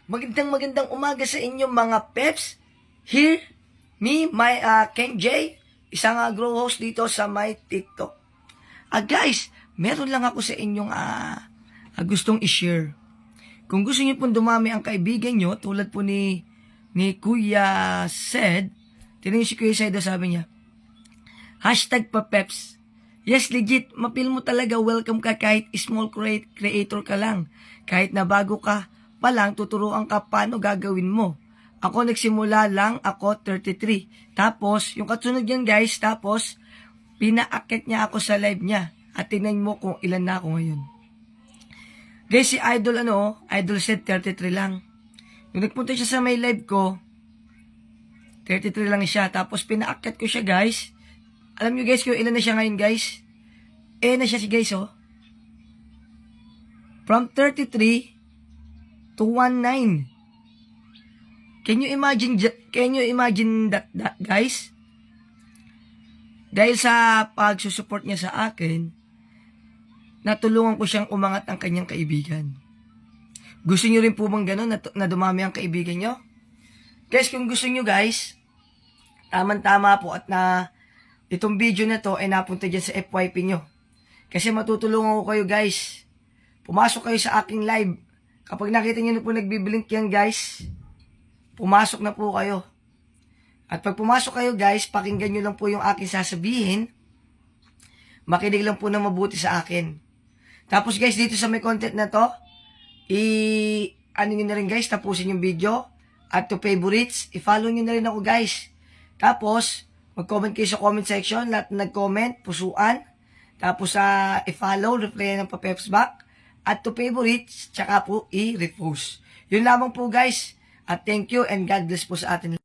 Magandang umaga sa inyo mga peps. Here, Ken J, isang grow host dito sa my TikTok. Guys, meron lang ako sa inyong gustong i-share. Kung gusto niyo pong dumami ang kaibigan nyo, tulad po ni Kuya Sed, tinanong si Kuya Sed, sabi niya, #papeps. Yes, legit, mapil mo talaga, welcome ka kahit small creator ka lang. Kahit na bago ka pa lang, tuturuan ka paano gagawin mo. Ako nagsimula lang, ako 33. Tapos, yung kasunod yan guys, tapos, pinaakit niya ako sa live niya. At tingnan mo kung ilan na ako ngayon. Guys, si Idol said 33 lang. Nung nagpunta siya sa may live ko, 33 lang siya. Tapos, pinaakit ko siya guys. Alam nyo guys kung ilan na siya ngayon guys? Na siya si guys oh. From 33 to 19. Can you imagine that guys? Dahil sa pagsusupport niya sa akin, natulungan ko siyang umangat ang kanyang kaibigan. Gusto niyo rin po bang gano'n na dumami ang kaibigan niyo? Guys, kung gusto niyo guys, tama po at na itong video na to ay napunta dyan sa FYP nyo. Kasi matutulungan ko kayo guys. Pumasok kayo sa aking live. Kapag nakita nyo na po nagbiblink yan guys, pumasok na po kayo. At pag pumasok kayo guys, pakinggan nyo lang po yung aking sasabihin. Makinig lang po na mabuti sa akin. Tapos guys, dito sa may content na to, ano nyo na rin guys, tapusin yung video. At to favorites, i-follow nyo na rin ako guys. Tapos, mag-comment kayo sa comment section. Lahat na nag-comment, pusuan. Tapos i-follow, reply ng pa-peps back. At to favorites, tsaka po i-repost. Yun lamang po guys. At thank you and God bless po sa atin.